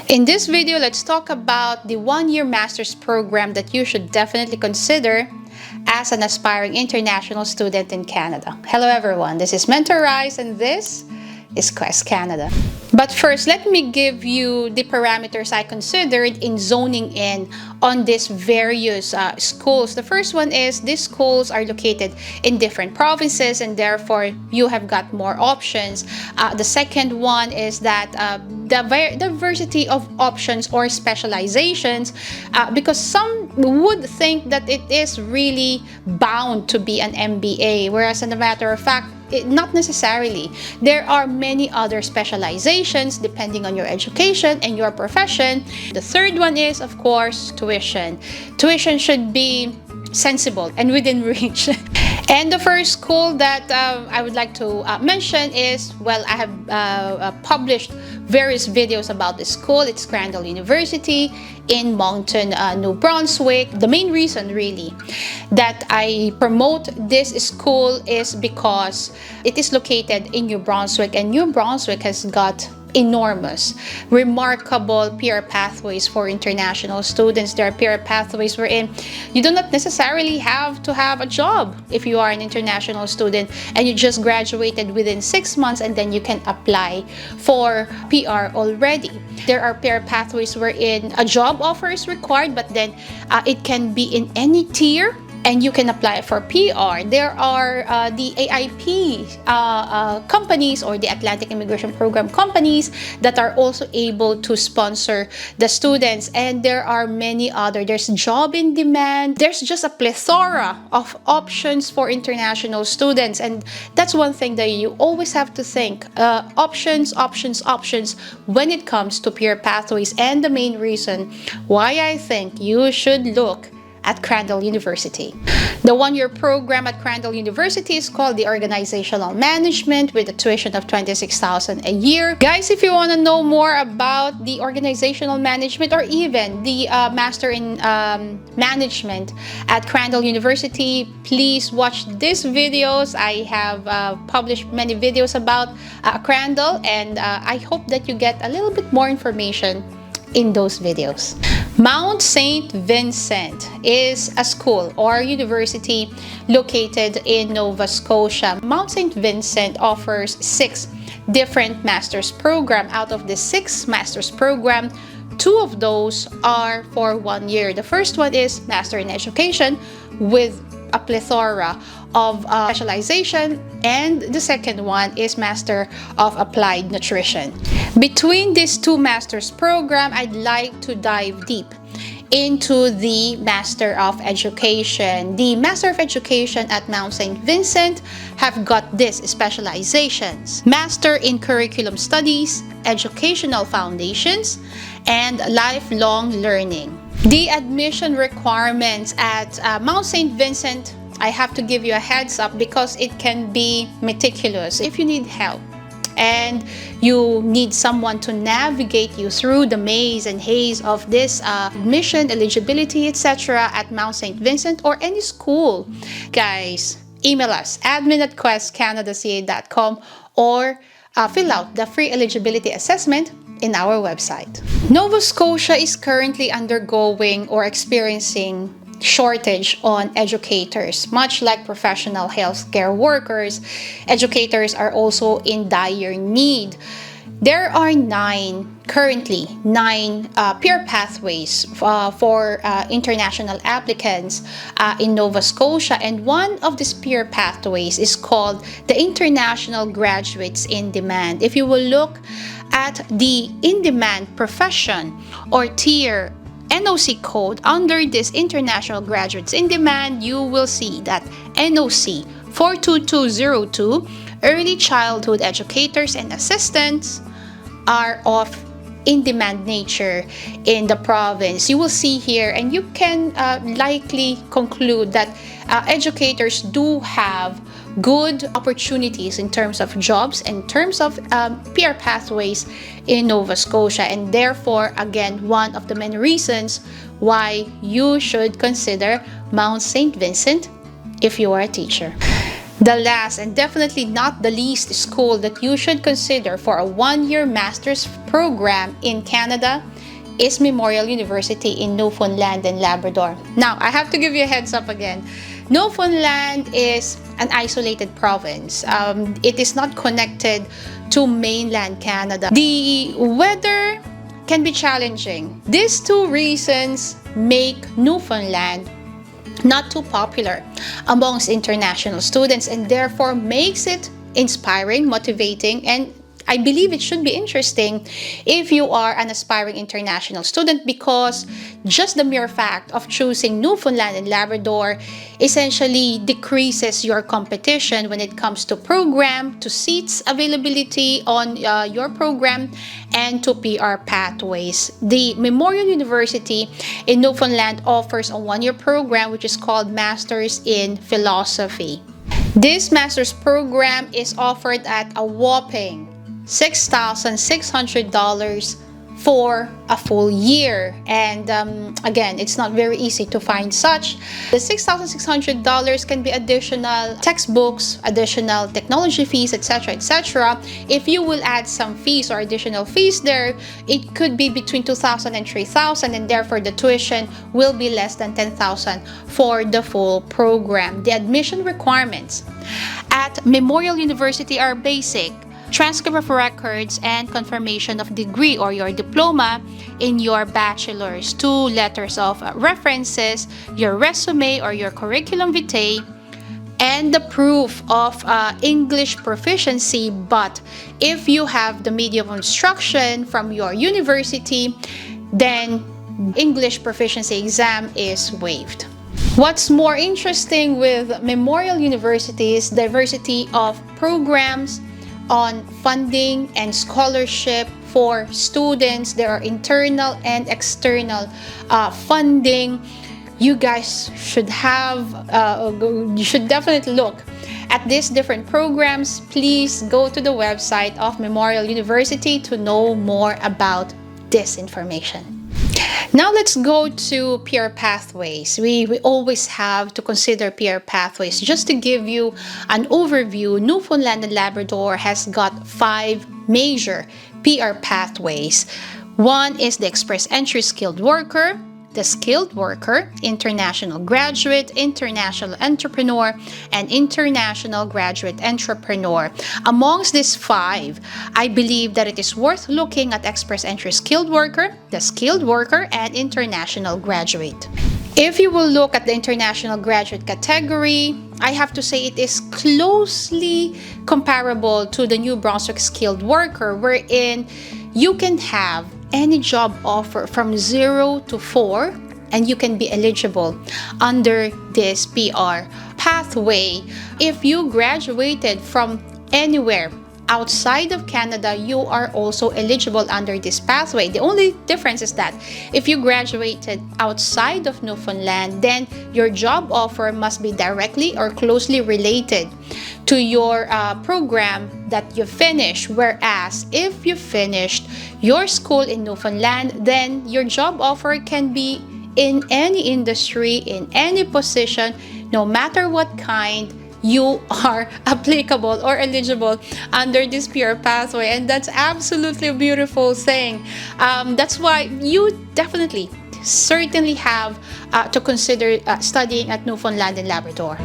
In this video, let's talk about the one-year master's program that you should definitely consider as an aspiring international student in Canada. Hello everyone, this is Mentor Rice and this is Quest Canada. But first, let me give you the parameters I considered in zoning in on these various schools. The first one is these schools are located in different provinces and therefore you have got more options. The second one is that the diversity of options or specializations, because some would think that it is really bound to be an MBA, whereas in a matter of fact, not necessarily. There are many other specializations depending on your education and your profession. The third one is, of course, tuition. Tuition should be sensible and within reach. And the first school that I would like to mention is, well, I have published various videos about this school. It's Crandon University in Moncton, New Brunswick. The main reason really that I promote this school is because it is located in New Brunswick, and New Brunswick has got enormous, remarkable peer pathways for international students. There are peer pathways wherein you do not necessarily have to have a job if you are an international student and you just graduated within 6 months, and then you can apply for PR already. There are peer pathways wherein a job offer is required, but then it can be in any tier and you can apply for PR. There are the AIP companies or the Atlantic Immigration Program companies that are also able to sponsor the students. And there are many other. There's job in demand. There's just a plethora of options for international students. And that's one thing that you always have to think. Options when it comes to peer pathways. And the main reason why I think you should look at Crandon University. The one-year program at Crandon University is called the Organizational Management with a tuition of $26,000 a year. Guys, if you want to know more about the Organizational Management or even the Master in Management at Crandon University, please watch these videos. I have published many videos about Crandon, and I hope that you get a little bit more information in those videos. Mount St. Vincent is a school or university located in Nova Scotia. Mount St. Vincent offers 6 different master's programs. Out of the 6 master's programs, 2 of those are for 1 year. The first one is Master in Education with a plethora of specialization, and the second one is Master of Applied Nutrition. Between these 2 master's programs, I'd like to dive deep into the Master of Education. The Master of Education at Mount St. Vincent have got these specializations: Master in Curriculum Studies, Educational Foundations, and Lifelong Learning. The admission requirements at Mount St. Vincent, I have to give you a heads up because it can be meticulous. If you need help and you need someone to navigate you through the maze and haze of this admission, eligibility, etc. at Mount St. Vincent or any school, guys, email us admin@questcanadaca.com or fill out the free eligibility assessment in our website. Nova Scotia is currently undergoing or experiencing shortage on educators. Much like professional healthcare workers, educators are also in dire need. There are currently nine peer pathways for international applicants in Nova Scotia, and one of these peer pathways is called the International Graduates in Demand. If you will look at the in-demand profession or tier NOC code under this International Graduates in Demand, you will see that NOC 42202 Early Childhood Educators and Assistants are of in-demand nature in the province. You will see here, and you can likely conclude that educators do have good opportunities in terms of jobs, in terms of peer pathways in Nova Scotia, and therefore, again, one of the many reasons why you should consider Mount St. Vincent if you are a teacher. The last and definitely not the least school that you should consider for a one-year master's program in Canada is Memorial University in Newfoundland and Labrador. Now, I have to give you a heads up again. Newfoundland is an isolated province. It is not connected to mainland Canada. The weather can be challenging. These two reasons make Newfoundland not too popular amongst international students, and therefore makes it inspiring, motivating, and I believe it should be interesting if you are an aspiring international student, because just the mere fact of choosing Newfoundland and Labrador essentially decreases your competition when it comes to program, to seats availability on your program, and to PR pathways. The Memorial University in Newfoundland offers a one-year program which is called Masters in Philosophy. This master's program is offered at a whopping $6,600 for a full year, and again, it's not very easy to find such. The $6,600 can be additional textbooks, additional technology fees, etc., etc. If you will add some fees or additional fees there, it could be between $2,000 and $3,000, and therefore the tuition will be less than $10,000 for the full program. The admission requirements at Memorial University are basic: transcript of records and confirmation of degree or your diploma in your bachelor's, 2 letters of references, your resume or your curriculum vitae, and the proof of English proficiency. But if you have the medium of instruction from your university, then English proficiency exam is waived. What's more interesting with Memorial University is diversity of programs on funding and scholarship for students. There are internal and external funding. You guys should you should definitely look at these different programs. Please go to the website of Memorial University to know more about this information. Now let's go to peer pathways. We always have to consider peer pathways. Just to give you an overview, Newfoundland and Labrador has got 5 major peer pathways. One is the Express Entry Skilled Worker, the Skilled Worker, International Graduate, International Entrepreneur, and International Graduate Entrepreneur. Amongst these 5, I believe that it is worth looking at Express Entry Skilled Worker, the Skilled Worker, and International Graduate. If you will look at the International Graduate category, I have to say it is closely comparable to the New Brunswick Skilled Worker, wherein you can have any job offer from 0 to 4, and you can be eligible under this PR pathway. If you graduated from anywhere outside of Canada, you are also eligible under this pathway. The only difference is that if you graduated outside of Newfoundland, then your job offer must be directly or closely related to your program that you finished. Whereas if you finished your school in Newfoundland, then your job offer can be in any industry, in any position, no matter what kind. You are applicable or eligible under this peer pathway, and that's absolutely a beautiful thing. That's why you definitely, certainly have to consider studying at Newfoundland and Labrador.